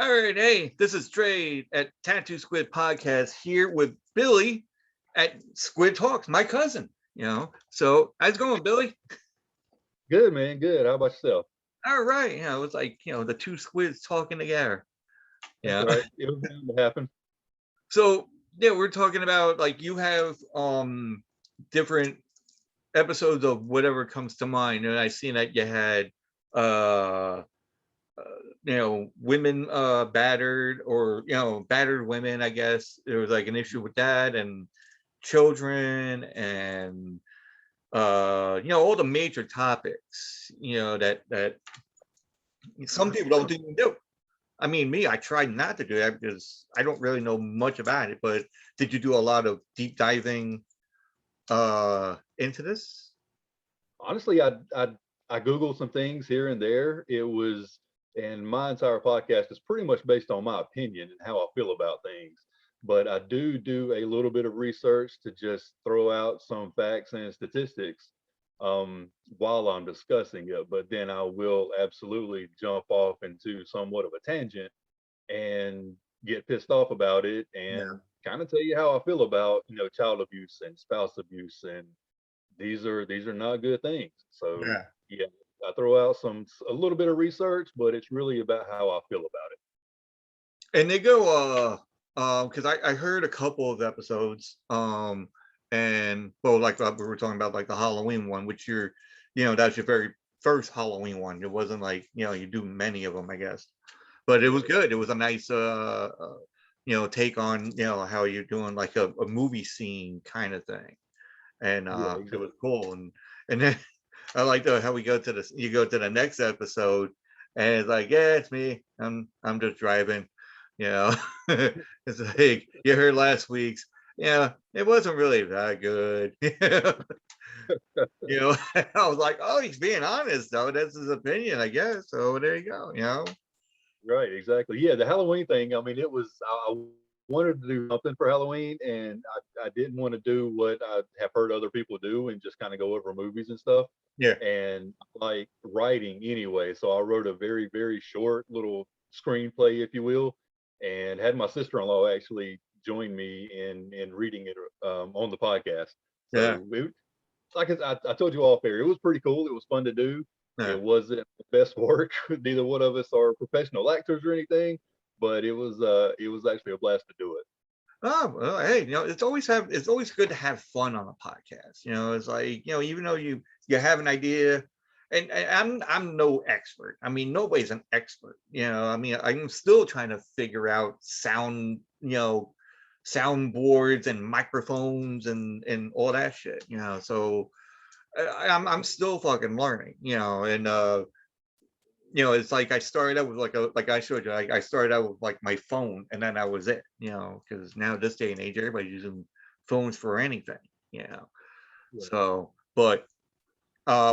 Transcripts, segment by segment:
All right, hey, this is Trey at Tattoo Squid Podcast here with Billy at Squid Talks, my cousin. So how's it going, Billy? Good, man. Good. How about yourself? All right, it's like the two squids talking together. That's Yeah. all right. It was bound to happen. So yeah, we're talking about like you have different episodes of whatever comes to mind, and I seen that you had uh women battered, or battered women, I guess there was like an issue with that, and children, and all the major topics that some people don't even do. I mean, me, I tried not to do that because I don't really know much about it. But did you do a lot of deep diving into this? Honestly, I googled some things here and there. And my entire podcast is pretty much based on my opinion and how I feel about things. But I do a little bit of research to just throw out some facts and statistics while I'm discussing it. But then I will absolutely jump off into somewhat of a tangent and get pissed off about it Yeah. and kind of tell you how I feel about child abuse and spouse abuse, and these are not good things. So Yeah. yeah, I throw out a little bit of research, but it's really about how I feel about it. And they go because I heard a couple of episodes, and well, like we were talking about, like the Halloween one, which that's your very first Halloween one. It wasn't like you do many of them, I guess, but it was Right. good. It was a nice take on how you're doing like a movie scene kind of thing, and Yeah, it exactly. was cool. And then I like how we go to this. You go to the next episode, and it's like, yeah, it's me. I'm just driving. You know, it's like you heard last week's. Yeah, it wasn't really that good. I was like, oh, he's being honest though. That's his opinion, I guess. So there you go. Right, exactly. Yeah, the Halloween thing. I mean, I wanted to do something for Halloween, and I didn't want to do what I have heard other people do and just kind of go over movies and stuff. Yeah. And I like writing anyway, so I wrote a very, very short little screenplay, if you will, and had my sister-in-law actually join me in reading it on the podcast. Yeah. So like I told you off air, it was pretty cool. It was fun to do. Yeah. It wasn't the best work. Neither one of us are professional actors or anything, but it was actually a blast to do it. Oh, well, hey, it's always good to have fun on a podcast. It's like, even though you have an idea, and I'm no expert. I mean, nobody's an expert. I mean, I'm still trying to figure out sound, soundboards and microphones and all that shit. So I'm still fucking learning. And it's like I started out with like I showed you, I started out with like my phone, and then that was it, because now this day and age, everybody's using phones for anything, you know. Right. So, but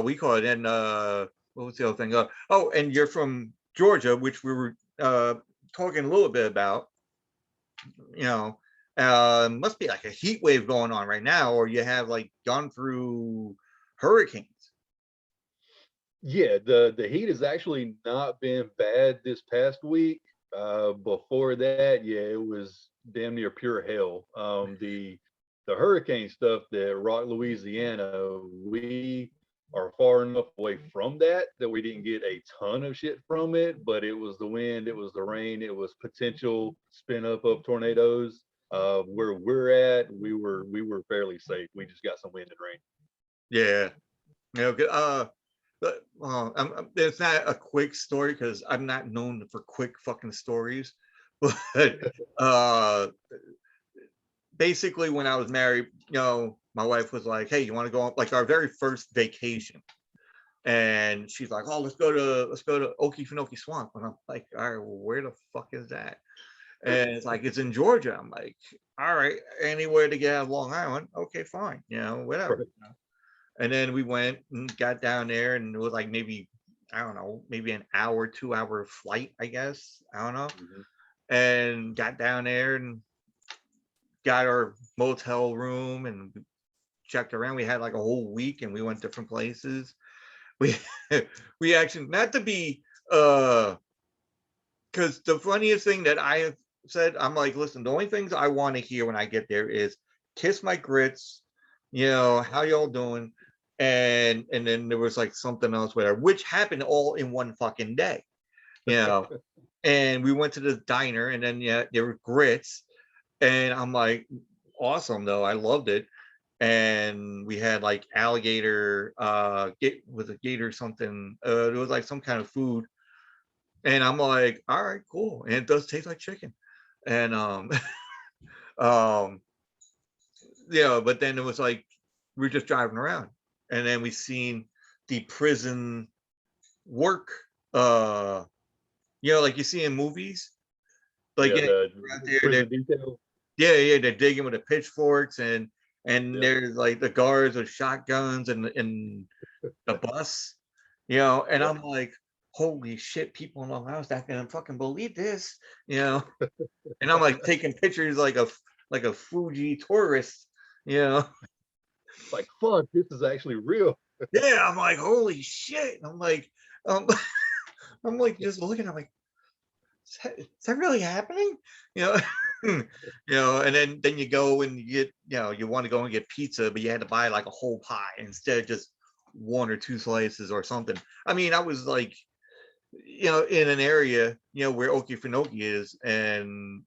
we call it, and what was the other thing? Oh, and you're from Georgia, which we were talking a little bit about, you know. Must be like a heat wave going on right now, or you have like gone through hurricanes. Yeah, the heat has actually not been bad this past week. Before that, yeah, it was damn near pure hell. The hurricane stuff that rocked Louisiana, we are far enough away from that we didn't get a ton of shit from it, but it was the wind, it was the rain, it was potential spin up of tornadoes. Where we're at, we were fairly safe. We just got some wind and rain. Yeah. But it's not a quick story because I'm not known for quick fucking stories. But uh, basically, when I was married, my wife was like, "Hey, you want to go on like our very first vacation?" And she's like, "Oh, let's go to Okefenokee Swamp." And I'm like, "All right, well, where the fuck is that?" And it's like, "It's in Georgia." I'm like, "All right, anywhere to get out of Long Island? Okay, fine, whatever." Right. And then we went and got down there, and it was like maybe, I don't know, maybe an hour, 2 hour flight, I guess. I don't know. Mhm. And got down there and got our motel room and checked around. We had like a whole week, and we went different places. We we actually, not to be uh because the funniest thing that I have said, I'm like, listen, the only things I want to hear when I get there is kiss my grits, how y'all doing? And then there was like something else whatever, which happened all in one fucking day, you know. And we went to the diner and then there were grits. And I'm like, awesome though. I loved it. And we had like alligator, with a gator something. It was like some kind of food. And I'm like, all right, cool. And it does taste like chicken. And um, but then it was like we're just driving around, and then we seen the prison work, like you see in movies, like Yeah, the out there, prison detail. yeah, they're digging with the pitchforks, and Yep. there's like the guards with shotguns and the bus, and Yep. I'm like, holy shit, people in the house not gonna fucking believe this, and I'm like taking pictures like a Fuji tourist, you know. Like, fuck, this is actually real. Yeah, I'm like, holy shit. I'm like, um, I'm like just looking, I'm like, is that really happening? You know, and then you go and you get, you want to go and get pizza, but you had to buy like a whole pie instead of just one or two slices or something. I mean, I was like, in an area, where Okefenokee is, and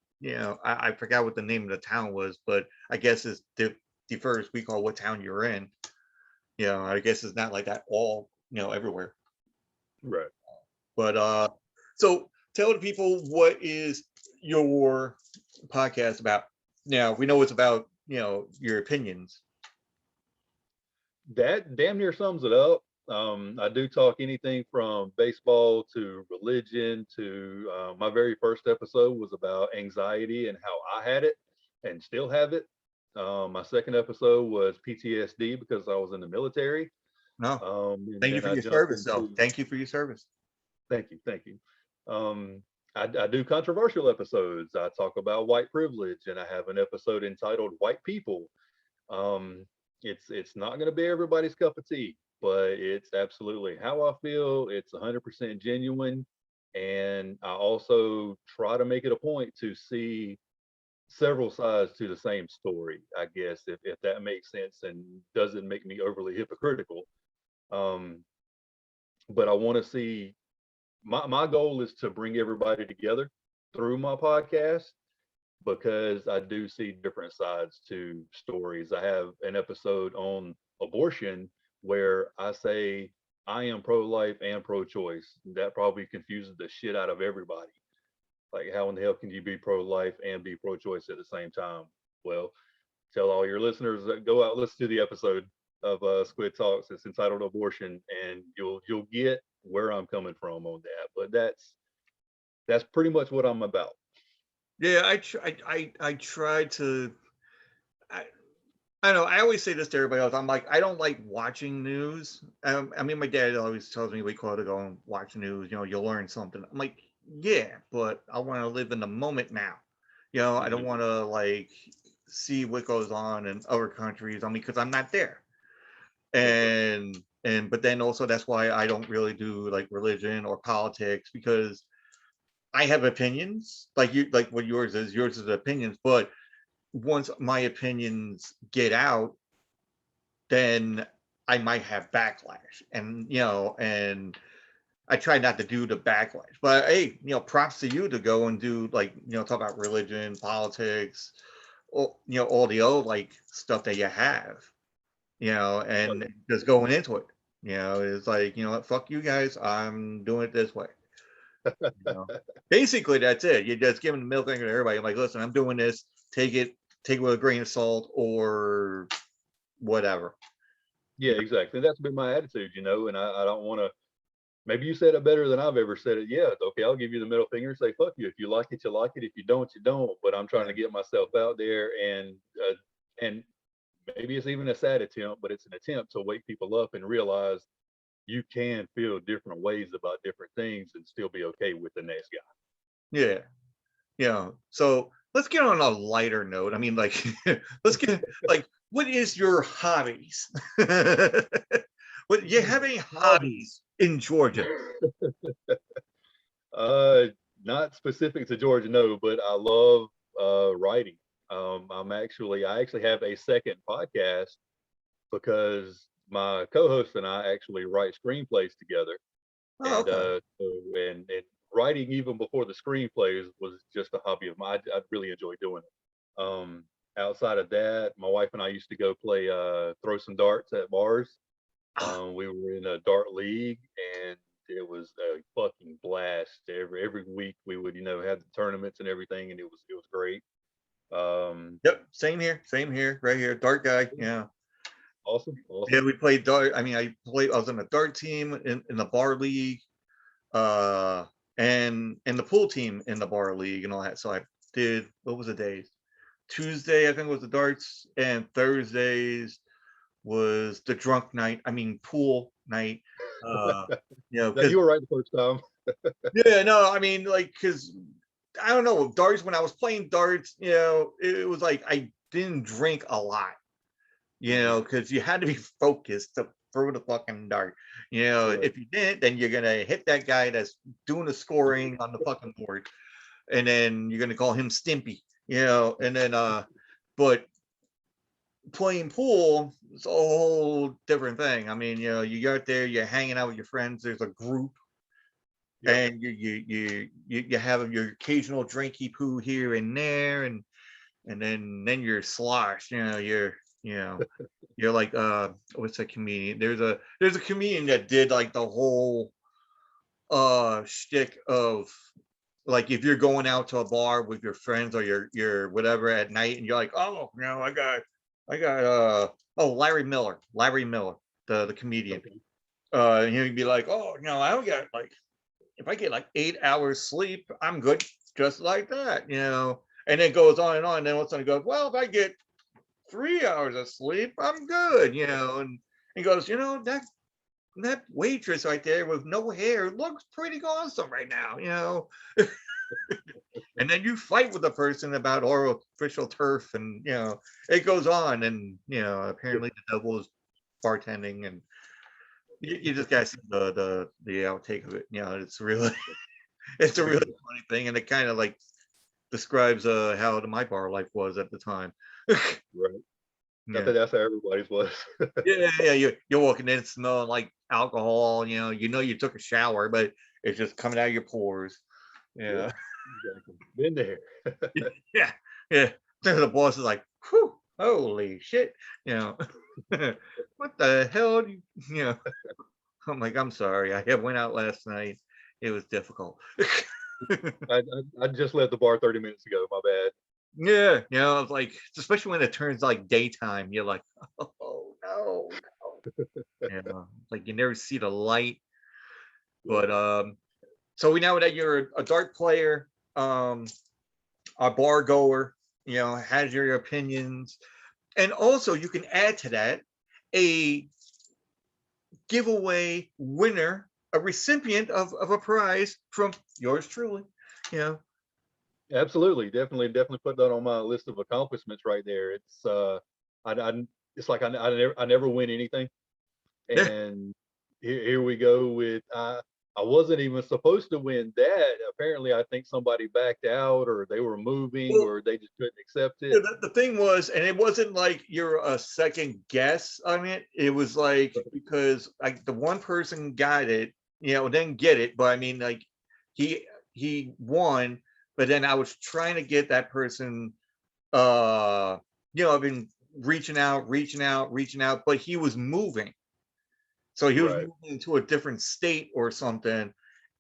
I forgot what the name of the town was, but I guess it's the first we call what town you're in. I guess it's not like that all, everywhere. Right. But so tell the people, what is your podcast about? Now we know it's about, your opinions. That damn near sums it up. I do talk anything from baseball to religion to my very first episode was about anxiety and how I had it and still have it. My second episode was PTSD because I was in the military. No, And thank you then for I your jumped service, though. into, Thank you for your service. thank you, thank you. I do controversial episodes. I talk about white privilege, and I have an episode entitled "White People." Um, it's not going to be everybody's cup of tea, but it's absolutely how I feel. It's 100% genuine, and I also try to make it a point to see several sides to the same story. I guess if that makes sense and doesn't make me overly hypocritical. Um, but I want to see my goal is to bring everybody together through my podcast because I do see different sides to stories. I have an episode on abortion where I say I am pro life and pro choice. That probably confuses the shit out of everybody. Like, how in the hell can you be pro life and be pro choice at the same time? Well, tell all your listeners that go out listen to the episode of Squid Talks. It's entitled Abortion, and you'll get where I'm coming from on that. But that's pretty much what I'm about. Yeah, I try to. I, I know. I always say this to everybody else. I'm like, I don't like watching news. I mean, my dad always tells me we call to go and watch news. You'll learn something. I'm like, yeah, but I want to live in the moment now. I don't Mhm. want to like see what goes on in other countries. I mean, because I'm not there. That's right. And but then also that's why I don't really do like religion or politics, because I have opinions like what yours is. Yours is opinions, but once my opinions get out, then I might have backlash, and I try not to do the backlash. But hey, props to you to go and do like talk about religion, politics, all the old like stuff that you have, Oh, and yeah. just going into it. It's like, what, fuck you guys, I'm doing it this way. You know, basically that's it. You're just giving the middle finger to everybody. I'm like, listen, I'm doing this. Take it with a grain of salt or whatever. Yeah, exactly. That's been my attitude, and I don't want to. Maybe you said it better than I've ever said it. Yeah, okay, I'll give you the middle finger and say fuck you. If you like it, you like it. If you don't, you don't. But I'm trying Yeah. to get myself out there, and maybe it's even a sad attempt, but it's an attempt to wake people up and realize you can feel different ways about different things and still be okay with the next guy. Yeah. So let's get on a lighter note. I mean, like, let's get like, what is your hobbies? What, you have any Hobby. hobbies in Georgia? Uh, not specific to Georgia, no, but I love writing. I actually have a second podcast because my co-host and I actually write screenplays together, Oh, and okay. and writing even before the screenplays was just a hobby of mine. I really enjoy doing it. Outside of that, my wife and I used to go play throw some darts at bars. Ah, We were in a dart league, and it was a fucking blast. Every week we would, have the tournaments and everything, and it was great. Um, yep, same here, right here. Dart guy, yeah. awesome, Yeah, awesome. we played dart. I mean, I was on a dart team in the bar league, uh, and the pool team in the bar league and all that. So I did, what was the days? Tuesday, I think, was the darts, and Thursdays was the drunk night. I mean, pool night. Uh, Now because you were right the first time. yeah, no, I mean, like, because I don't know, darts. When I was playing darts, it was like I didn't drink a lot, Mhm. because you had to be focused to throw the fucking dart. Right. If you didn't, then you're gonna hit that guy that's doing the scoring on the fucking board, and then you're gonna call him Stimpy. And then but playing pool is a whole different thing. I mean, you go out there, you're hanging out with your friends. There's a group, Yep. and you have your occasional drinky poo here and there, and then you're sloshed. You know you're like, what's that comedian? There's a comedian that did like the whole shtick of, like, if you're going out to a bar with your friends or your whatever at night, and you're like, oh, I got oh, Larry Miller, the comedian. Okay. He'd be like, oh, I don't got, like, if I get like 8 hours sleep, I'm good, just like that. And it goes on and on. And then what's going to go? Well, if I get 3 hours of sleep, I'm good. And he goes, that waitress right there with no hair looks pretty awesome right now. And then you fight with the person about artificial turf, and it goes on. And apparently the devil is bartending, and you just gotta see the outtake of it. It's really it's a really funny thing, and it kind of like describes how my bar life was at the time. Right. I Yeah. think that's how everybody's was. Yeah, you're walking in smelling like alcohol. You took a shower, but it's just coming out of your pores. Yep. Yeah, Exactly. Been there. yeah, yeah. Then the boss is like, "Whew, holy shit!" You know, what the hell? You know, I'm like, I'm sorry. I went out last night. It was difficult. I just left the bar 30 minutes ago. My bad. Yeah, it's like, especially when it turns like daytime, you're like, oh no, no. Like you never see the light. Yep. But so we know that you're a dart player, a bar goer, has your opinions, and also you can add to that a giveaway winner, a recipient of a prize from yours truly. You know, Absolutely. Definitely put that on my list of accomplishments right there. I it's like I never win anything. yeah. And here we go with I wasn't even supposed to win that. Apparently, I think somebody backed out, or they were moving, Well, or they just couldn't accept yeah, it. the thing was, and it wasn't like you're a second guess on it. It was like, because like the one person got it, didn't get it, but I mean, like, he won, but then I was trying to get that person. I've been reaching out, but he was moving. So he was Right. moving to a different state or something.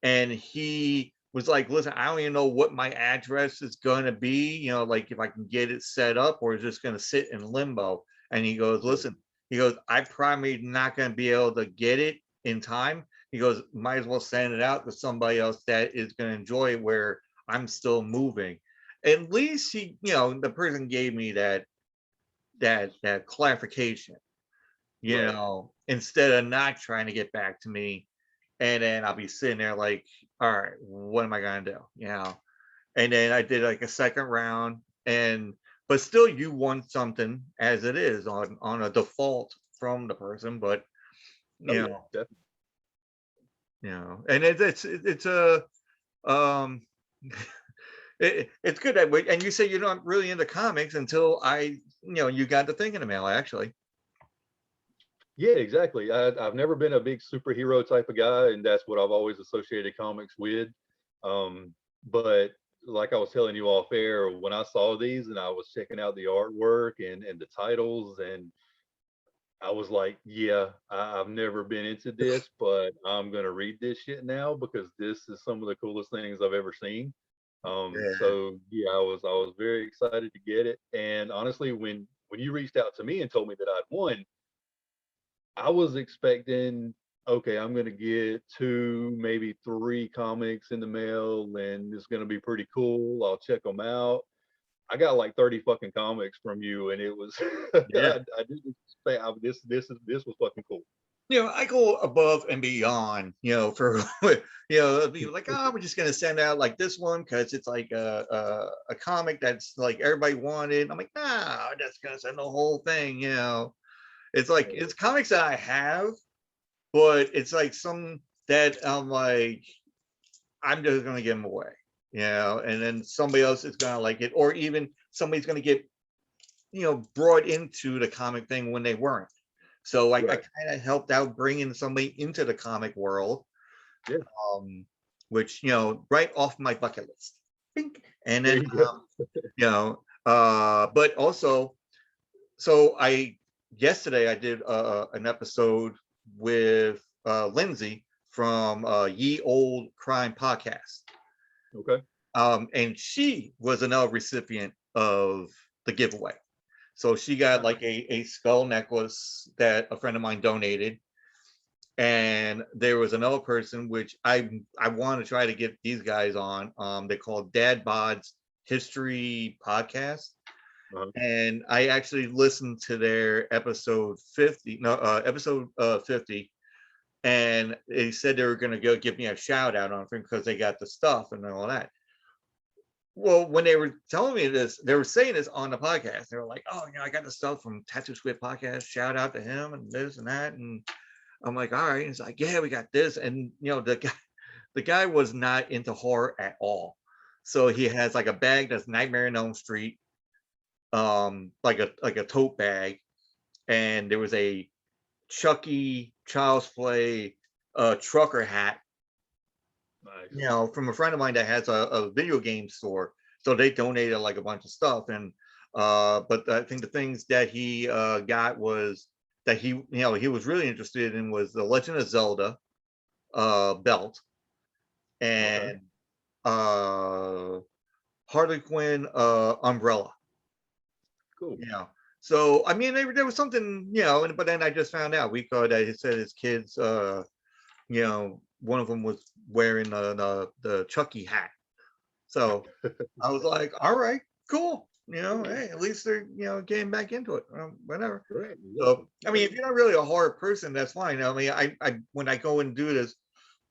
And he was like, listen, I don't even know what my address is going to be, like if I can get it set up or it's just going to sit in limbo. And he goes, Right. listen, he goes, I probably not going to be able to get it in time. He goes, might as well send it out to somebody else that is going to enjoy it where I'm still moving. At least the person gave me that clarification, Right. instead of not trying to get back to me. And then I'll be sitting there like, all right, what am I gonna do? And then I did like a second round, and but still you won something as it is on a default from the person. But Oh you yeah. know, Definitely. and it's a um It's good that way. And you say you're not really into comics until you got the thing in the mail, actually. Yeah, exactly. I've never been a big superhero type of guy, and that's what I've always associated comics with. But like I was telling you off air, when I saw these and I was checking out the artwork and the titles, and I was like, yeah, I've never been into this, but I'm gonna read this shit now because this is some of the coolest things I've ever seen. Yeah. So yeah, I was very excited to get it. And honestly, when you reached out to me and told me that I'd won, I was expecting, okay, I'm gonna get two, maybe three comics in the mail, and it's gonna be pretty cool. I'll check them out. I got like 30 fucking comics from you, and it was Yeah. I didn't expect this was fucking cool. I go above and beyond, for people like, oh, we're just gonna send out like this one because it's like a comic that's like everybody wanted. I'm like, no, I'm just gonna send the whole thing. It's like it's comics that I have, but it's like some that I'm like, I'm just gonna give them away, and then somebody else is gonna like it, or even somebody's gonna get brought into the comic thing when they weren't. So I Right. kind of helped out bringing somebody into the comic world, Yeah. um, which right off my bucket list. Bink. And There then you go. but also, so I yesterday I did an episode with Lindsay from Ye Old Crime Podcast, Okay. and she was another recipient of the giveaway. So she got Nice. like a skull necklace that a friend of mine donated. And there was another person which I want to try to get these guys on. They called Dad Bod's History Podcast. Uh-huh. And I actually listened to their episode 50, no, episode 50, and they said they were going to go give me a shout out on it because they got the stuff and all that. Well, when they were telling me this, they were saying this on the podcast. They were like, "Oh, I got the stuff from Tattoo Squid podcast. Shout out to him and this and that." And I'm like, "All right." And it's like, "Yeah, we got this." And the guy was not into horror at all. So he has like a bag that's Nightmare on Elm Street, like a tote bag, and there was a Chucky Child's Play trucker hat, Nice. from a friend of mine that has a video game store. So they donated like a bunch of stuff. And but I think the things that he got was that he was really interested in was the Legend of Zelda belt Okay. and uh Harley Quinn umbrella. Cool. you know so I mean there was something, but then I just found out we that he said his kids, one of them was wearing the Chucky hat. So I was like, all right, cool. Hey, at least they're, getting back into it. Whatever. Right. So, Exactly. I mean, Right. if you're not really a horror person, that's fine. I mean, I when I go and do this,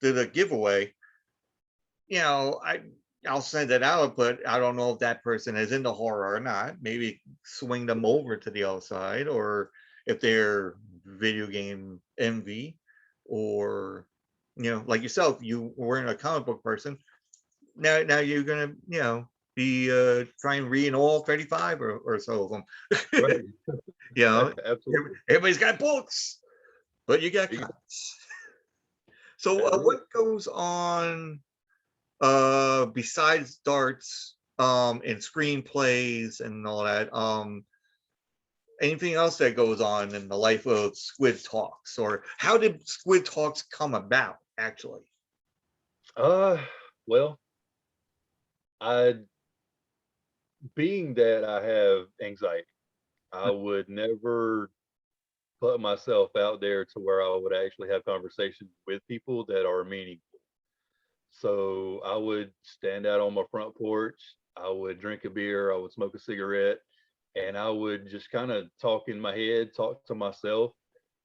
do the giveaway, you know, I I'll send it out, but I don't know if that person is into horror or not. Maybe swing them over to the other side, or if they're video game envy, or like yourself, you weren't a comic book person. Now you're gonna be trying reading all 35 or so of them. Right. you know Absolutely. Everybody's got books, but you got Ex- comics. So That's it. what goes on besides darts, and screenplays and all that, anything else that goes on in the life of Squid Talks, or how did Squid Talks come about actually? Uh, well, I being that I have anxiety, I would never put myself out there to where I would actually have conversations with people that are meaningful. So I would stand out on my front porch, I would drink a beer, I would smoke a cigarette, and I would just kind of talk in my head, talk to myself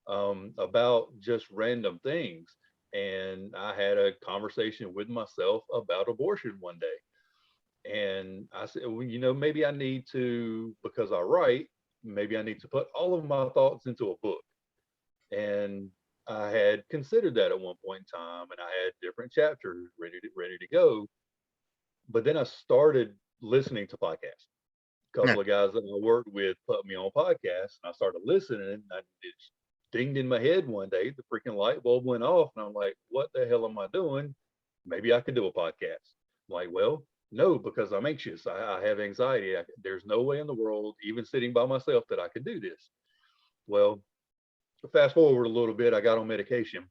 about just random things. And I had a conversation with myself about abortion one day. And I said, well, maybe I need to, because I write, maybe I need to put all of my thoughts into a book. And I had considered that at one point in time, and I had different chapters ready to go. but then I started listening to podcasts. A Yeah. couple of guys that I worked with put me on podcasts, and I started listening, and it dinged in my head one day. The freaking light bulb went off, and I'm like, "What the hell am I doing? Maybe I could do a podcast." I'm like, well, no, because I'm anxious. I have anxiety. There's no way in the world, even sitting by myself, that I could do this. Well, fast forward a little bit, I got on medication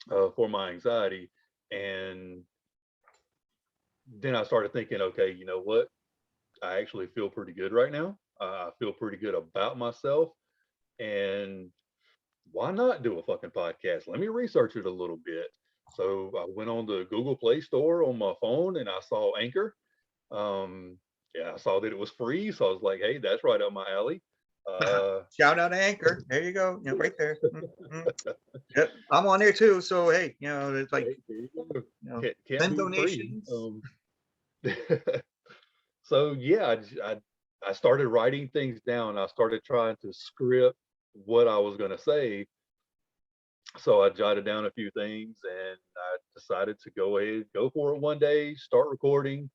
for my anxiety, and then I started thinking, okay, you know what? I actually feel pretty good right now. I feel pretty good about myself, and why not do a fucking podcast? Let me research it a little bit. So I went on the Google Play Store on my phone, and I saw Anchor. Um, yeah, I saw that it was free, so I was like, hey, that's right up my alley. Shout out to Anchor. There you go. Right there. Mm-hmm. Yep. I'm on there too. So hey, it's like Can't send beat free. donations. So yeah, I started writing things down. I started trying to script what I was going to say. So I jotted down a few things, and I decided to go ahead, go for it one day, start recording.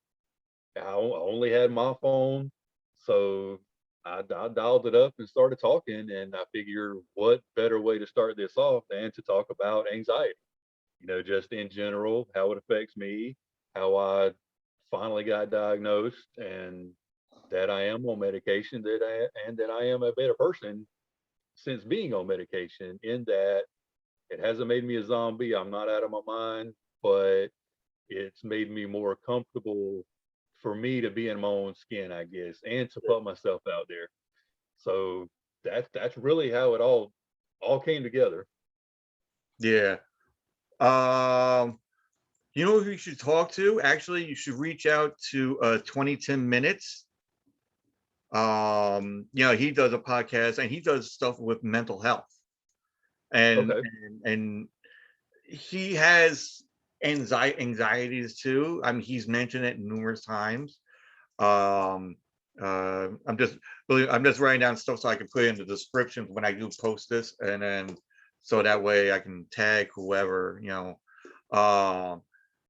I only had my phone, so I dialed it up and started talking. And I figure, what better way to start this off than to talk about anxiety? Just in general, how it affects me, how I finally got diagnosed, and that I am on medication, and that I am a better person since being on medication. In that, it hasn't made me a zombie. I'm not out of my mind, but it's made me more comfortable for me to be in my own skin, I guess, and to put myself out there. So that's really how it all came together. Yeah. You know who you should talk to? Actually, you should reach out to 2010 Minutes. He does a podcast and he does stuff with mental health. And Okay. and he has anxieties too. I mean, he's mentioned it numerous times. Um, I'm just writing down stuff so I can put it in the description when I do post this, and then so that way I can tag whoever. Um,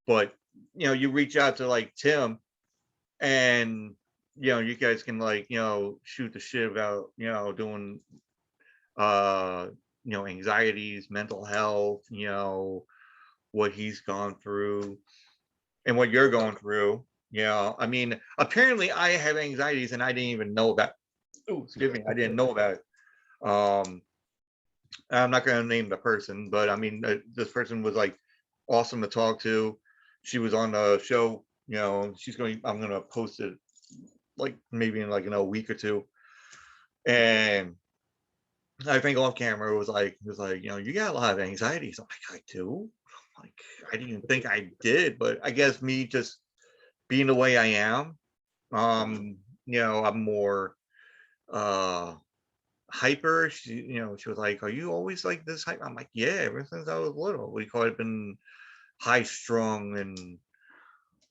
but you reach out to like Tim, and you guys can like shoot the shit about doing uh anxieties, mental health, what he's gone through and what you're going through. I mean, apparently I have anxieties and I didn't even know about. Oh, excuse me, I didn't know about it. I'm not going to name the person, but I mean, this person was like awesome to talk to. She was on the show. I'm going to post it like maybe in like a week or two. And I think off camera it was like you got a lot of anxieties. I'm like, I do. Like, I didn't think I did, but I guess me just being the way I am, I'm more hyper. She was like, "Are you always like this hyper?" I'm like, "Yeah, ever since I was little. We call it been high strung and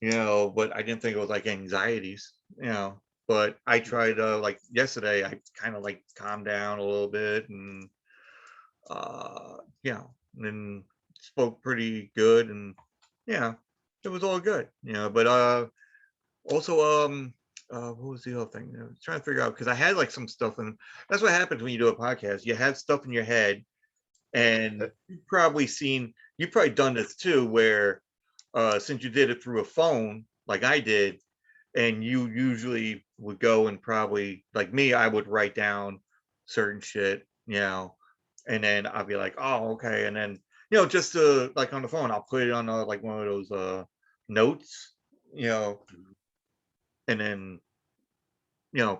but I didn't think it was like anxieties, But I tried like yesterday, I kind of like calmed down a little bit and uh and spoke pretty good and yeah, it was all good, but also what was the other thing? I was trying to figure out because I had like some stuff and that's what happens when you do a podcast. You have stuff in your head and you've probably done this too where since you did it through a phone like I did, and you usually would go and probably like me, I would write down certain shit, and then I'll be like, oh, okay, and then just to like on the phone, I'll put it on like one of those notes, and then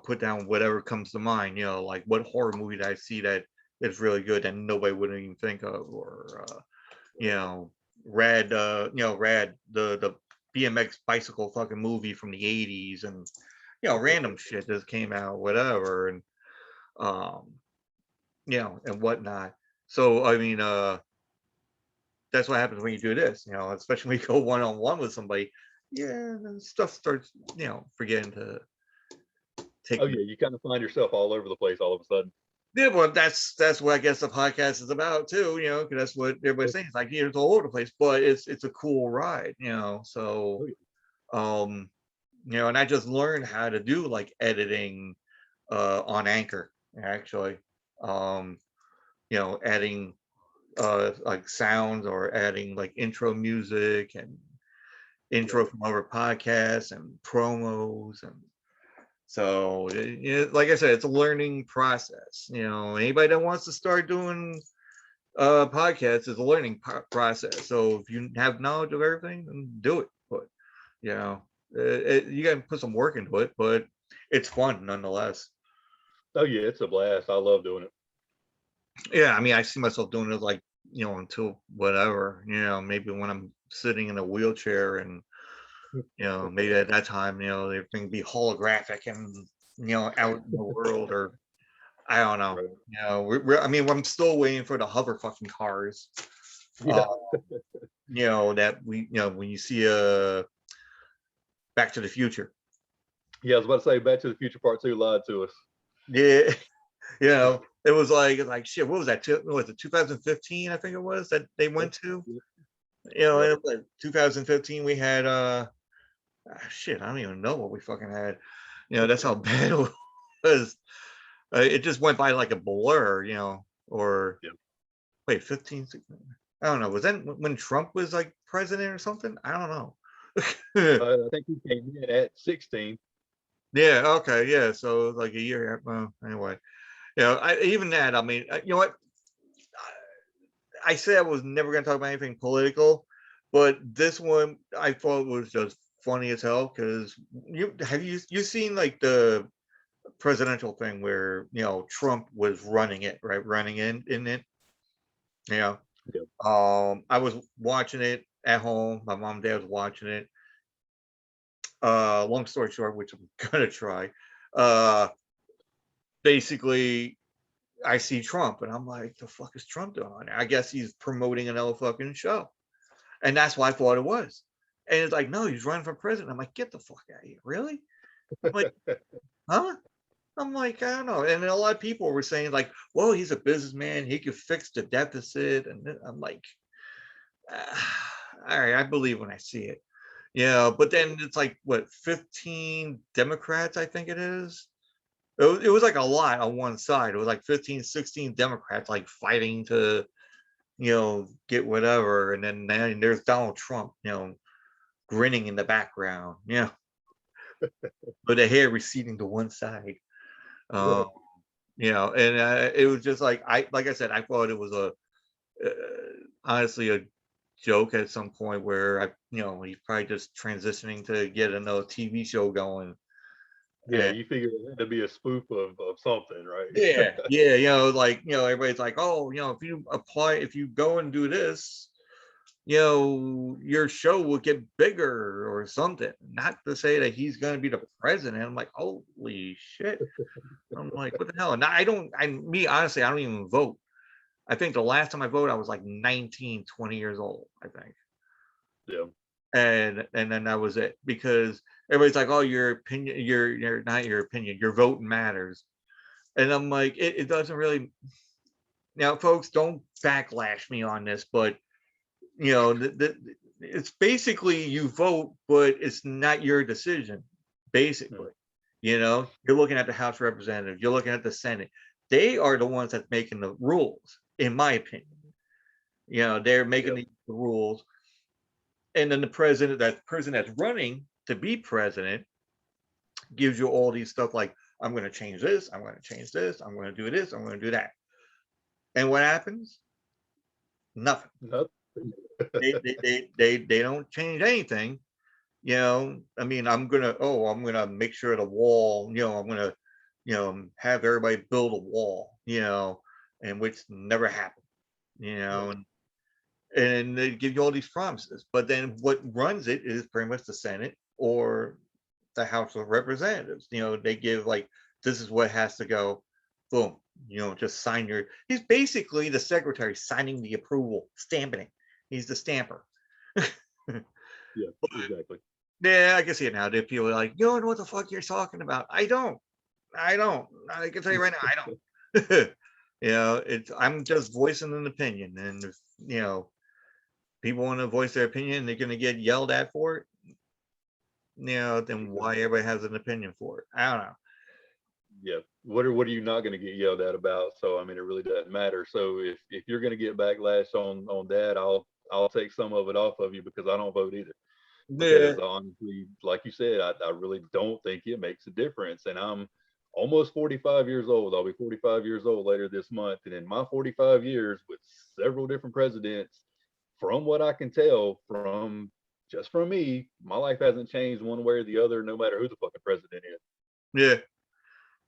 put down whatever comes to mind, like what horror movie did I see that is really good and nobody wouldn't even think of, or you know, Rad, the BMX bicycle fucking movie from the 80s and random shit that came out, whatever, and um, and whatnot. So I mean, that's what happens when you do this, especially when you go one on one with somebody. Yeah, then stuff starts, forgetting to take. Oh yeah, you kind of find yourself all over the place all of a sudden. Yeah, well, that's what I guess the podcast is about too, because that's what everybody's saying. It's like it's all over the place, but it's a cool ride, So, Oh, yeah. And I just learned how to do like editing on Anchor, actually. Um, adding like sounds or adding like intro music and intro from other podcasts and promos. And so, like I said, it's a learning process. Anybody that wants to start doing podcasts is a learning process. So if you have knowledge of everything, then do it. But you know, you got to put some work into it, but it's fun nonetheless. Oh yeah, it's a blast. I love doing it. Yeah, I mean, I see myself doing it like until whatever. Maybe when I'm sitting in a wheelchair and maybe at that time everything be holographic and out in the world, or I don't know. Right. I mean, I'm still waiting for the hover fucking cars. Yeah. That when you see Back to the Future. Yeah, I was about to say Back to the Future Part 2 lied to us. Yeah, it was like shit. What was that? What was it 2015? I think it was that they went to. Yep. And like 2015, we had shit. I don't even know what we fucking had. That's how bad it was. It just went by like a blur, or Yep. wait, 15, 16, I don't know. Was that when Trump was like president or something? I don't know. I think he came in at 16. Yeah, okay, yeah. So like a year. Well, anyway, even that. I mean, you know what? I said I was never going to talk about anything political, but this one I thought was just funny as hell because you seen like the presidential thing where Trump was running it, right, running in it. Yeah. Yep. I was watching it at home. My mom and dad was watching it. Long story short, which I'm gonna try. Uh, Basically, I see Trump, and I'm like, the fuck is Trump doing on there? I guess he's promoting another fucking show, and that's what I thought it was. And it's like, no, he's running for president. I'm like, get the fuck out of here, really? I'm like, huh? I'm like, I don't know. And then a lot of people were saying like, well, he's a businessman. He could fix the deficit. And I'm like, all right, I believe when I see it. But then it's like, what, 15 Democrats, I think it is. It was like a lot on one side. It was like 15, 16 Democrats like fighting to, get whatever. And then there's Donald Trump, grinning in the background, with the hair receding to one side. Yeah. Um, and it was just like I said, I thought it was uh, honestly a joke at some point where he's probably just transitioning to get another TV show going. Yeah, And you figured it had to be a spoof of something, right? yeah, everybody's like, oh, if you go and do this, your show will get bigger or something. Not to say that he's going to be the president. I'm like, holy shit. I'm like, what the hell? And me, honestly, I don't even vote. I think the last time I voted, I was like 19, 20 years old, I think. Yeah. And then that was it, because everybody's like, oh, your opinion, you're not your opinion, your vote matters. And I'm like, it doesn't really. Now, folks, don't backlash me on this, but it's basically you vote, but it's not your decision. Hmm. Basically, you're looking at the House of Representatives, you're looking at the Senate. They are the ones that's making the rules, in my opinion. They're making Yeah. the rules, and then the person that's running to be president gives you all these stuff like, I'm going to change this, I'm going to change this, I'm going to do this, I'm going to do that. And what happens? Nothing. Nope. They don't change anything. I mean, I'm gonna make sure the wall, I'm gonna, have everybody build a wall, and which never happened, Nope. and they give you all these promises, but then what runs it is pretty much the Senate or the House of Representatives. They give like, this is what has to go, boom, just sign he's basically the secretary signing the approval, stamping it. He's the stamper. Yeah, exactly. Yeah, I can see it now. There people are like, you don't know what the fuck you're talking about. I don't. I can tell you right now, I don't. I'm just voicing an opinion, and if people want to voice their opinion, they're going to get yelled at for it. then why everybody has an opinion for it. I don't know. Yeah. What are you not going to get yelled at about? So I mean, it really doesn't matter. So if you're going to get backlash on that, I'll take some of it off of you because I don't vote either. Yeah, Because honestly, like you said, I really don't think it makes a difference. And I'm almost 45 years old. I'll be 45 years old later this month. And in my 45 years with several different presidents, from what I can tell from me, my life hasn't changed one way or the other, no matter who the fucking president is. yeah,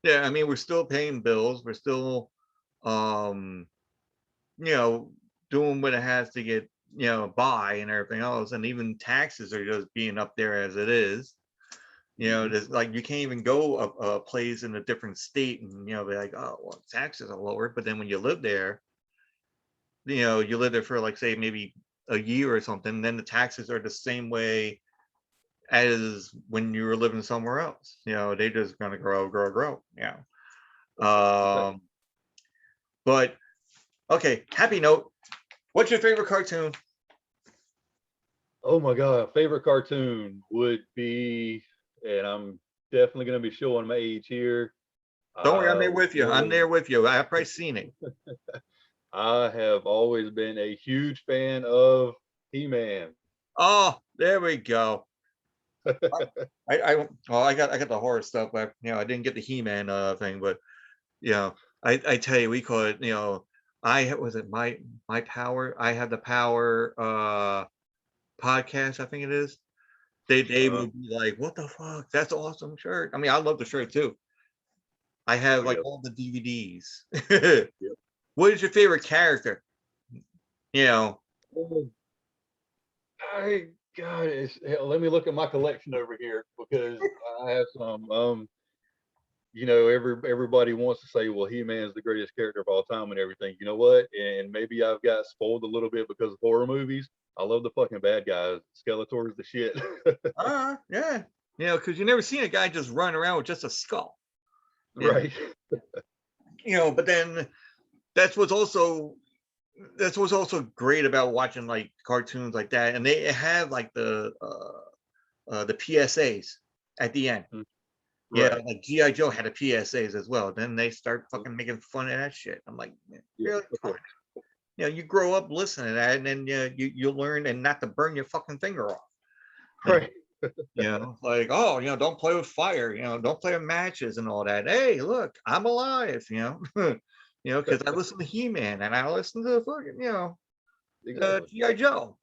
yeah. I mean, we're still paying bills. We're still, um, you know, doing what it has to get, by and everything else. And even taxes are just being up there as it is. Mhm. There's like you can't even go a place in a different state and be like, oh, well, taxes are lower. But then when you live there, you live there for like say maybe a year or something, then the taxes are the same way as when you were living somewhere else. They just gonna grow, grow, grow. Right. Um, but okay, happy note. What's your favorite cartoon? Oh my God, favorite cartoon would be, and I'm definitely going to be showing my age here. Don't worry, I'm there with you. I'm Was there with you. I've probably seen it. I have always been a huge fan of He-Man. Oh, there we go. Well, I got the horror stuff, but I didn't get the He-Man thing, but you know, I tell you, we call it, was it my power? I have the power podcast, I think it is. They Uh, would be like, what the fuck? That's an awesome shirt. I mean, I love the shirt too. I have oh like yeah, all the DVDs. yeah. What is your favorite character? You know, Oh, I God, hell, let me look at my collection over here because I have some. Everybody wants to say, well, He-Man's the greatest character of all time and everything. You know what? And maybe I've got spoiled a little bit because of horror movies. I love the fucking bad guys. Skeletor's the shit. yeah. Because you never seen a guy just run around with just a skull. Yeah. Right. But then that's what's also that's what's also great about watching like cartoons like that, and they have like the PSAs at the end. Mm, Yeah, right. like GI Joe had a PSAs as well. Then they start fucking making fun of that shit. I'm like, "Man, Yeah. really? Come on." You grow up listening to that, and then you learn and not to burn your fucking finger off. You know, Right. like, oh, don't play with fire. Don't play with matches and all that. Hey, look, I'm alive. Because I listen to He-Man and I listen to fucking Exactly. GI Joe.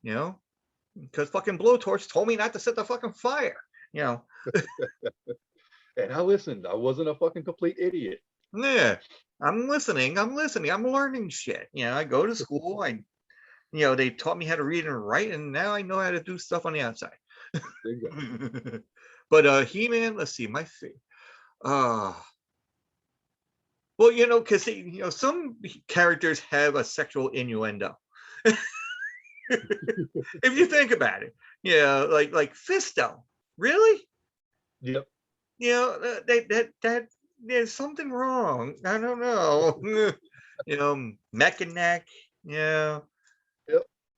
Because fucking Blowtorch told me not to set the fucking fire. You know, And I listened. I wasn't a fucking complete idiot. yeah, I'm listening. I'm listening. I'm learning shit. I go to school. They taught me how to read and write, and now I know how to do stuff on the outside. Exactly. But He-Man, let's see, my favorite. Uh well, because some characters have a sexual innuendo. If you think about it, like Fisto. Really? Yep. That there's something wrong. I don't know. Mechanic. Yeah.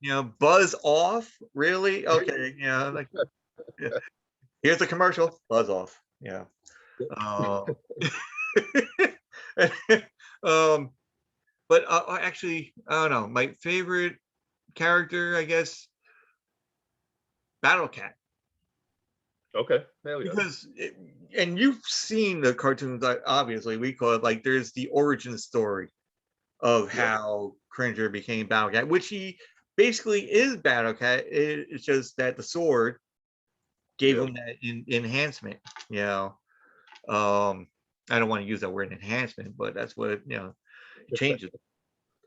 Yep. Buzz off. Really? Okay. Like yeah. Here's a commercial. Buzz off. Yeah. Uh, um, but actually, I don't know. My favorite character, I guess, Battle Cat. Okay. Hell yeah. Because and you've seen the cartoons, obviously. We call it like there's the origin story of Yep. how Cringer became Battle Cat, which he basically is Battle Cat. It's just that the sword gave Yep. him that enhancement. You know, um, I don't want to use that word enhancement, but that's what it changes.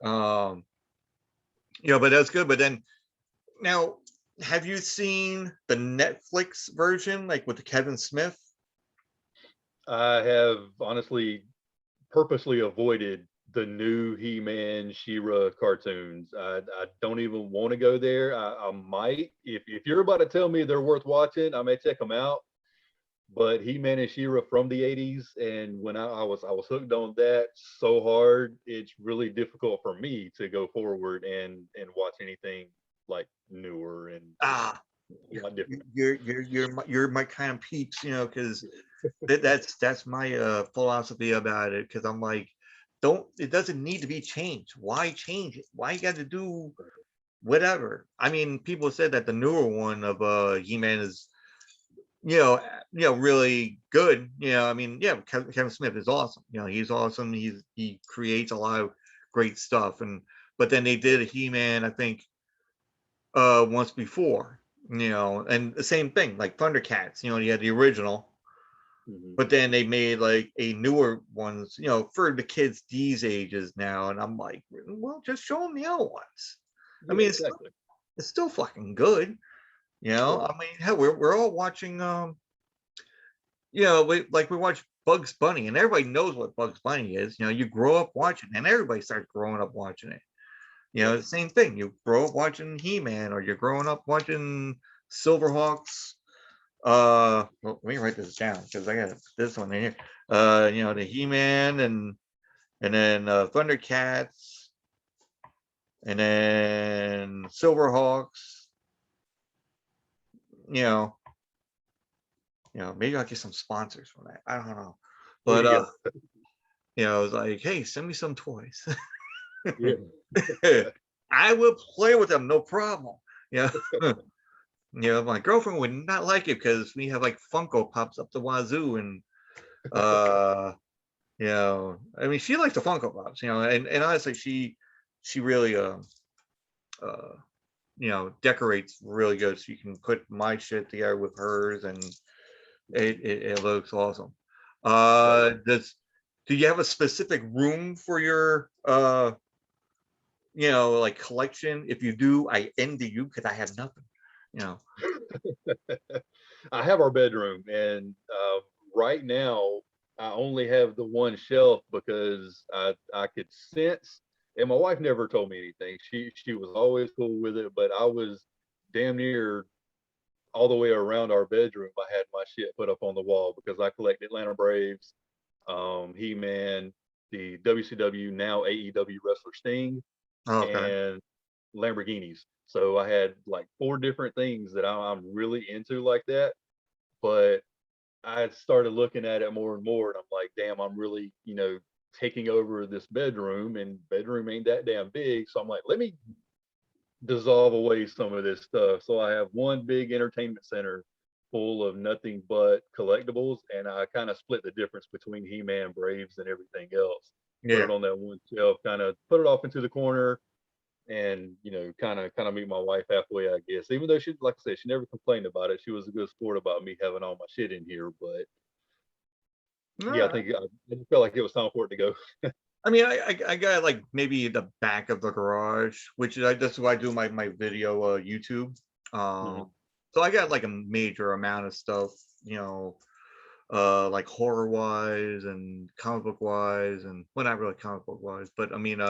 Um, but that's good. But then now, have you seen the Netflix version, like with the Kevin Smith? I have honestly purposely avoided the new He-Man, She-Ra cartoons. I don't even want to go there. I might, if you're about to tell me they're worth watching, I may check them out. But He-Man and She-Ra from the '80s, and when I was hooked on that so hard, it's really difficult for me to go forward and watch anything like newer and Ah, A lot different. You're my kind of peeps, you know, because that's my philosophy about it. Because I'm like, don't it doesn't need to be changed. Why change it? Why you got to do whatever? I mean, people said that the newer one of He-Man is really good. I mean, yeah, Kevin Smith is awesome. He's awesome. He creates a lot of great stuff. But then they did a He-Man, I think, once before. And the same thing, like Thundercats. You had the original, Mhm. but then they made like a newer ones. For the kids these ages now, and I'm like, well, just show them the other ones. I Yeah, mean, exactly. it's still fucking good. Right. I mean, hell, we're all watching. We watch Bugs Bunny, and everybody knows what Bugs Bunny is. You grow up watching, and everybody starts growing up watching it. Yeah. The same thing. You grow up watching He-Man, or you're growing up watching Silverhawks. Well, let me write this down because I got this one in here. The He-Man and then Thundercats, and then Silverhawks. You know, maybe I'll get some sponsors from that. I don't know, There but you go. it's like, hey, send me some toys. Yeah. I will play with them, no problem. Yeah. My girlfriend would not like it because we have like Funko Pops up the wazoo, and uh, I mean, she likes the Funko Pops, and honestly, she really uh, decorates really good. So you can put my shit together with hers, and it looks awesome. Right. Do you have a specific room for your like collection? If you do, I envy you because I have nothing. You know. I have our bedroom, and right now I only have the one shelf because I could sense, and my wife never told me anything. She was always cool with it, but I was damn near all the way around our bedroom. I had my shit put up on the wall because I collect Atlanta Braves, He-Man, the WCW, now AEW wrestler Sting, Oh, okay. and Lamborghinis. So I had like four different things that I'm really into like that. But I started looking at it more and more, and I'm like, damn, I'm really, taking over this bedroom, and bedroom ain't that damn big. So I'm like, let me dissolve away some of this stuff. So I have one big entertainment center full of nothing but collectibles, and I kind of split the difference between He-Man, Braves, and everything else. Put Yeah. it on that one shelf, kind of put it off into the corner, and kind of meet my wife halfway, I guess. Even though she, like I said, she never complained about it. She was a good sport about me having all my shit in here. But All yeah, right. I just felt like it was time for it to go. I mean, I got like maybe the back of the garage, which that's why I do my video YouTube. Mhm. So I got like a major amount of stuff, like horror wise and comic book wise, and well, not really comic book wise, but I mean,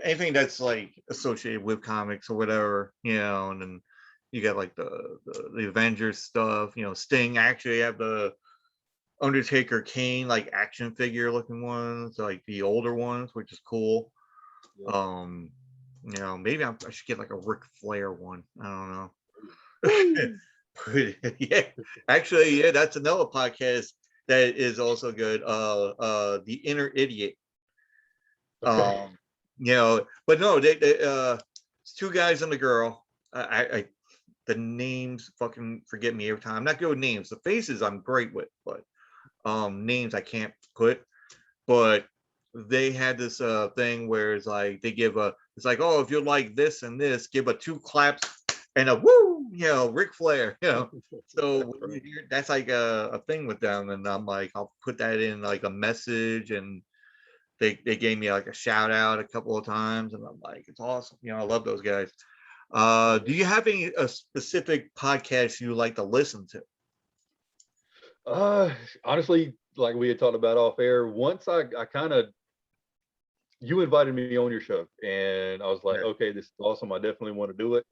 anything that's like associated with comics or whatever, and then you got like the Avengers stuff, Sting. Actually, have the Undertaker Kane like action figure looking ones, like the older ones, which is cool. Yeah. Um, maybe I should get like a Ric Flair one. I don't know. Woo! Yeah, actually, yeah, that's another podcast that is also good. The Inner Idiot. Okay. Um, but no, it's two guys and a girl. I the names fucking forget me every time. I'm not good with names. The faces I'm great with, but names I can't put. But they had this thing where it's like they give it's like, oh, if you like this and this, give a two claps and a woo, Ric Flair, so Right. that's like a thing with them. And I'm like, I'll put that in like a message, and they gave me like a shout out a couple of times, and I'm like, it's awesome. I love those guys. Do you have any a specific podcast you like to listen to? Uh, Honestly, like we had talked about off air, once I kind of, you invited me on your show, and I was like, Yeah. okay, this is awesome. I definitely want to do it.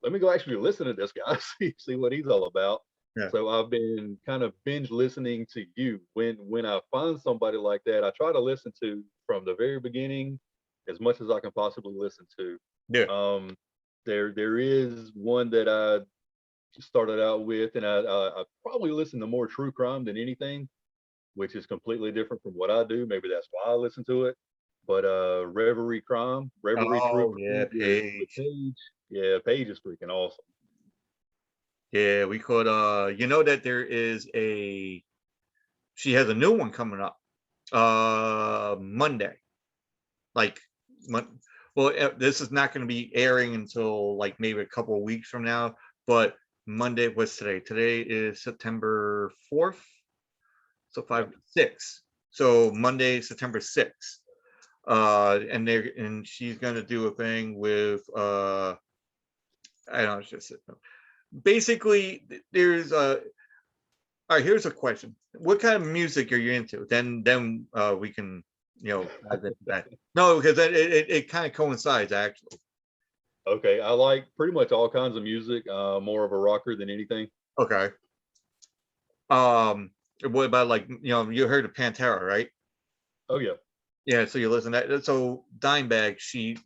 Let me go actually listen to this guy, see what he's all about. Yeah. So I've been kind of binge listening to you. When I find somebody like that, I try to listen to from the very beginning as much as I can possibly listen to. Yeah. Um, there is one that started out with, and I probably listen to more true crime than anything, which is completely different from what I do. Maybe that's why I listen to it. But Reverie True Oh yeah, Crime with Paige. Paige. Yeah, Paige is freaking awesome. Yeah, we could. You know that there is a. She has a new one coming up. Monday. Like, well, this is not going to be airing until like maybe a couple of weeks from now. But Monday, what's today? Today is September 4th. So Yep. 6. So Monday, September 6th. And she's gonna do a thing with I don't know, it's just basically there's a all right, here's a question. What kind of music are you into? Then we can, dive into that. No, because it kind of coincides actually. Okay, I like pretty much all kinds of music. More of a rocker than anything. Okay. Um, what about like you heard of Pantera, right? Oh yeah. Yeah, so you listen to that. So Dimebag, she's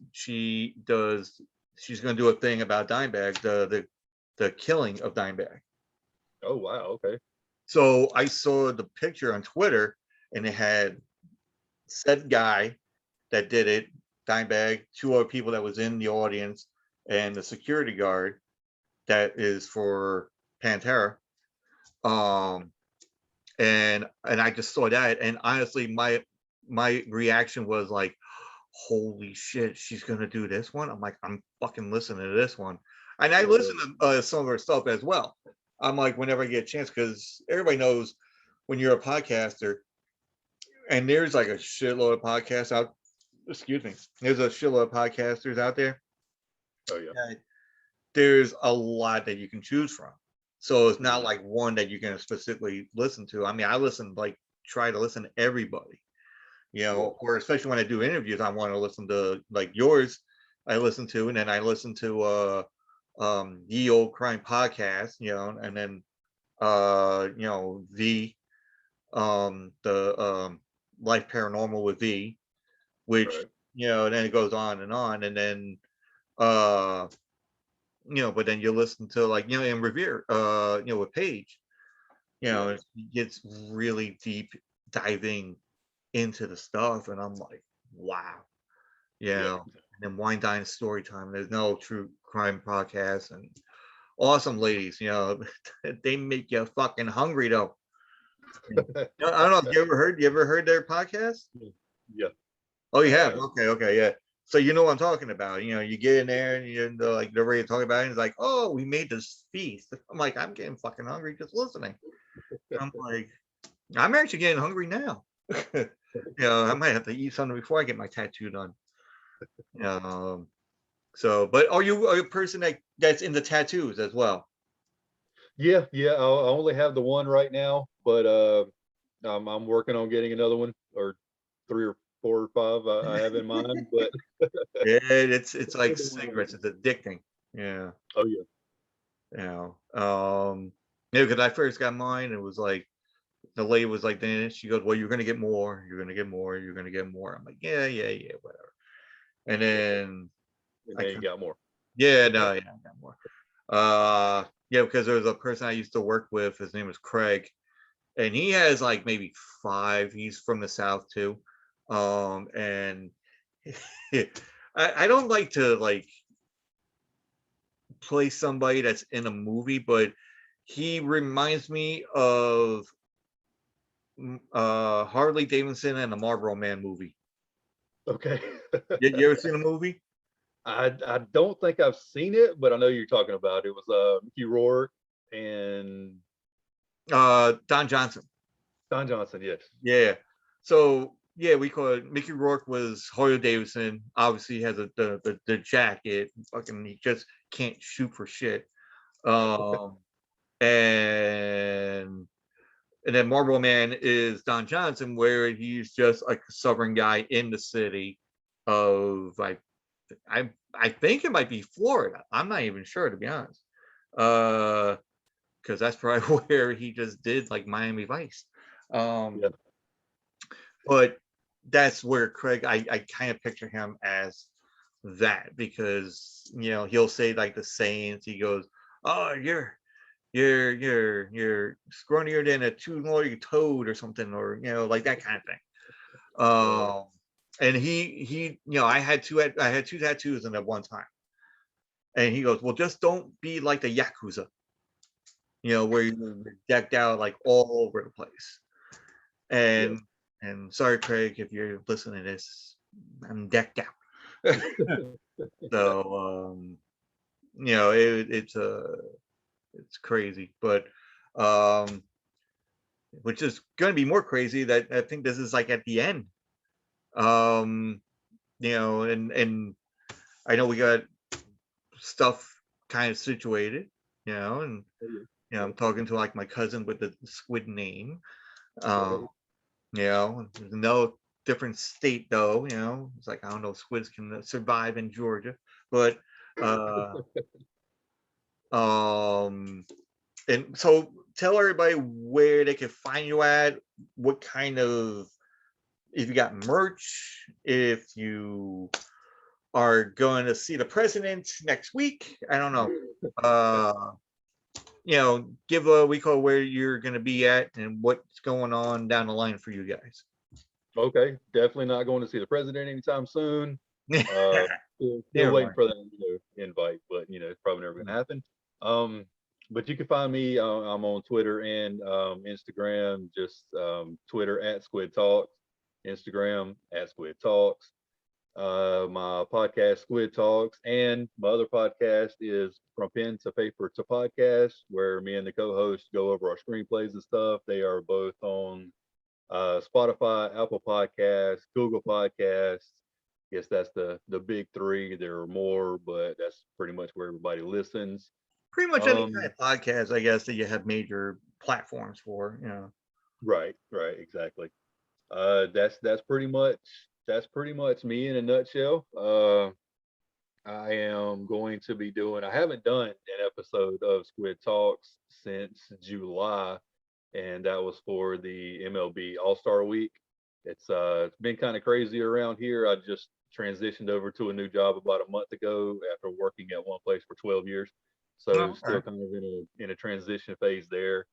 gonna do a thing about Dimebag, the killing of Dimebag. Oh wow. Okay. So I saw the picture on Twitter and it had said guy that did it, Dimebag, two other people that was in the audience, and the security guard that is for Pantera. Um, and I just saw that, and honestly, my reaction was like, "Holy shit, she's gonna do this one!" I'm like, "I'm fucking listening to this one," and I listen to some of her stuff as well. I'm like, whenever I get a chance, because everybody knows when you're a podcaster, and there's like a shitload of podcasts out. Excuse me, there's a shitload of podcasters out there. Oh yeah. And there's a lot that you can choose from. So it's not Mhm. like one that you can specifically listen to. I mean, I listen like try to listen to everybody, Yeah. or especially when I do interviews, I want to listen to like yours. I listen to, and then I listen to Ye Old Crime podcast, and then the Life Paranormal with V, which Right. then it goes on, and then uh but then you listen to like in Revere, with Paige, Yeah. it gets really deep diving into the stuff, and I'm like, wow, Yeah. and then Wine Dine Story Time. There's no true crime podcast, and awesome ladies, they make you fucking hungry though. I don't know. You ever heard their podcast? Yeah. Oh, you I have? have. Okay, okay, yeah. So you know what I'm talking about. You get in there and like they're ready to talk about it. And it's like, oh, we made this feast. I'm like, I'm getting fucking hungry just listening. I'm like, I'm actually getting hungry now. I might have to eat something before I get my tattoo done. Um, but are you a person that's into tattoos as well? Yeah. Yeah. I only have the one right now, but I'm working on getting another one, or three or four or five I have in mind. But Yeah, it's like still the one I cigarettes. want. It's addicting. Yeah. Oh yeah. You know. Because I first got mine, it was like the lady was like, then she goes, well, you're gonna get more, you're gonna get more, you're gonna get more. I'm like, yeah, yeah, yeah, whatever. And then And I then you kind got more. yeah, no, yeah, I got more. Yeah, because there was a person I used to work with, his name was Craig, and he has like maybe five. He's from the South too. And I don't like to like play somebody that's in a movie, but he reminds me of Harley Davidson and the Marlboro Man movie. Okay. You ever seen a movie? I don't think I've seen it, but I know you're talking about. It was Mickey Rourke and Don Johnson. Don Johnson. Yes. Yeah. So yeah, we call it Mickey Rourke was Harley Davidson. Obviously, he has the jacket. Fucking, he just can't shoot for shit. Um, and then Marlboro Man is Don Johnson, where he's just like a southern guy in the city of like I think it might be Florida. I'm not even sure, to be honest. Because that's probably where he just did like Miami Vice. Yeah. But that's where Craig, I kind of picture him as that, because he'll say like the sayings. He goes, "Oh, you're scrawnier than a two-legged toad or something, or like that kind of thing. Right. And he I had two tattoos in at one time, and he goes, well, just don't be like the Yakuza, where you're decked out like all over the place. Yes. And sorry, Craig, if you're listening to this, I'm decked out. So it's crazy, but um which is going to be more crazy that I think this is like at the end. um and I know we got stuff kind of situated, and Okay. I'm talking to like my cousin with the Squid name. um Right. there's no different state though. It's like, I don't know if squids can survive in Georgia, but uh um and so tell everybody where they can find you at, what kind of, if you got merch, if you are going to see the president next week, I don't know. uh give a week on where you're going to be at and what's going on down the line for you guys. Okay. Definitely not going to see the president anytime soon. Uh, still Never waiting mind. for that, invite, but it's probably never gonna happen. Um, but you can find me. I'm on Twitter and Instagram. Just Twitter at Squid Talks, Instagram at Squid Talks. My podcast Squid Talks, and my other podcast is From Pen to Paper to Podcast, where me and the co-host go over our screenplays and stuff. They are both on Spotify, Apple Podcasts, Google Podcasts. Guess that's the big three. There are more, but that's pretty much where everybody listens. Pretty much any kind Um, of podcast, I guess, that you have major platforms for. right, exactly. That's pretty much me in a nutshell. I am going to be doing. I haven't done an episode of Squid Talks since July, and that was for the MLB All Star Week. It's been kind of crazy around here. I just transitioned over to a new job about a month ago after working at one place for 12 years, so Oh, still okay. kind of in a transition phase there.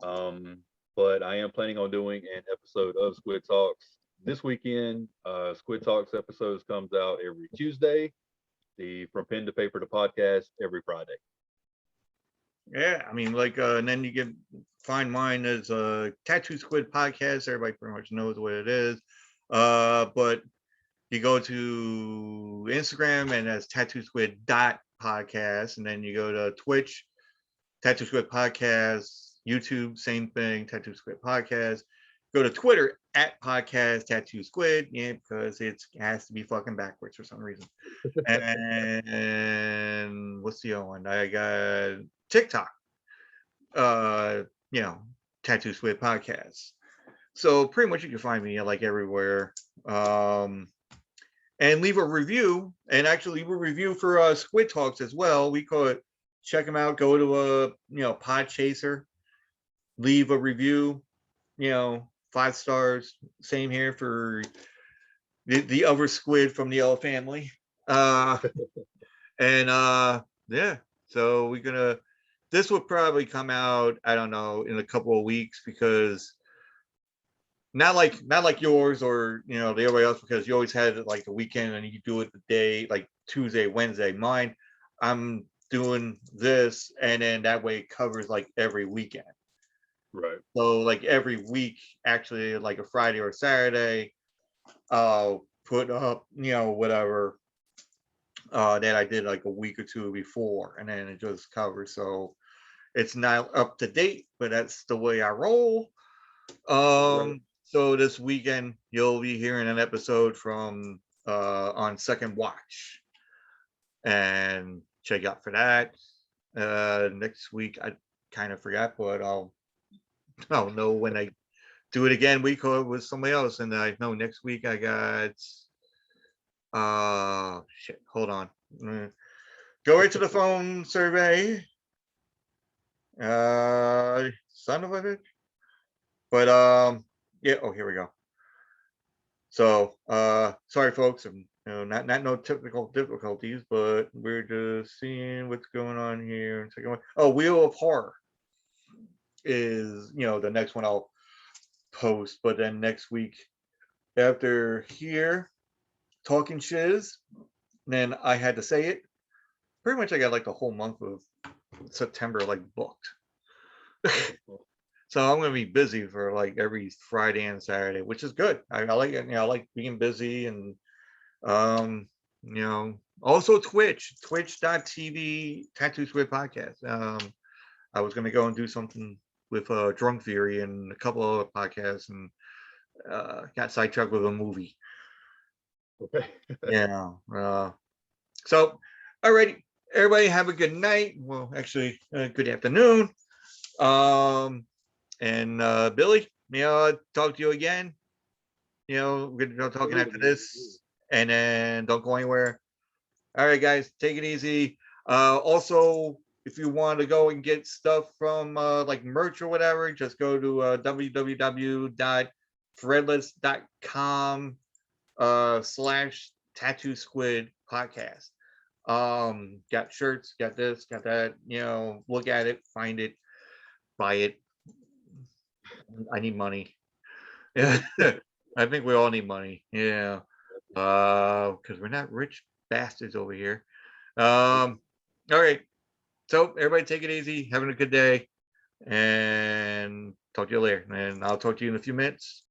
Um, but I am planning on doing an episode of Squid Talks this weekend. Squid Talks episodes comes out every Tuesday. The From Pen to Paper to Podcast every Friday. Yeah, I mean, like, and then you can find mine as a Tattoo Squid podcast. Everybody pretty much knows what it is. But you go to Instagram and that's Tattoo Squid dot podcast, and then you go to Twitch, Tattoo Squid podcast, YouTube, same thing, Tattoo Squid podcast. Go to Twitter at podcast Tattoo Squid, yeah, because it has to be fucking backwards for some reason. And what's the other one? I got TikTok, uh, you know, Tattoo Squid podcast. So pretty much you can find me like everywhere. And leave a review, and actually leave a review for Squid Talks as well. We call it, check them out. Go to a Pod Chaser, leave a review. 5 stars. Same here for the other squid from the yellow family. Uh, and yeah, so we're gonna. This will probably come out, I don't know, in a couple of weeks, because not like yours or the everybody else, because you always had it like the weekend and you do it the day like Tuesday, Wednesday. Mine, I'm doing this, and then that way it covers like every weekend. Right. So like every week, actually, like a Friday or Saturday, I'll put up whatever that I did like a week or two before, and then it just covers. So it's not up to date, but that's the way I roll. Right. So this weekend you'll be hearing an episode from on Second Watch, and check out for that. Next week I kind of forgot, but I'll know when I do it again. We call it with somebody else, and I know next week I got shit. Hold on. Go right to the phone survey. Son of a bitch. But yeah. Oh, here we go. So sorry folks, not no typical difficulties, but we're just seeing what's going on here. Oh, Wheel of Horror. is, the next one I'll post. But then next week after here, talking shiz, then I had to say it. Pretty much I got like the whole month of September like booked. So I'm gonna be busy for like every Friday and Saturday, which is good. I like it. I like being busy, and also twitch.tv Tattoo Squid podcast. I was gonna go and do something with Drunk Fury and a couple of other podcasts, and got sidetracked with a movie. Okay. Yeah. So, alrighty, everybody have a good night. Well, actually, good afternoon. And Billy, talk to you again. We're gonna go talking after this, and then don't go anywhere. All right, guys, take it easy. Also, if you want to go and get stuff from like merch or whatever, just go to www.threadless.com /tattoo squid podcast. Got shirts, got this, got that. Look at it, find it, buy it. I need money. Yeah. I think we all need money. Yeah. Because we're not rich bastards over here. All right. So everybody take it easy, having a good day, and talk to you later. And I'll talk to you in a few minutes.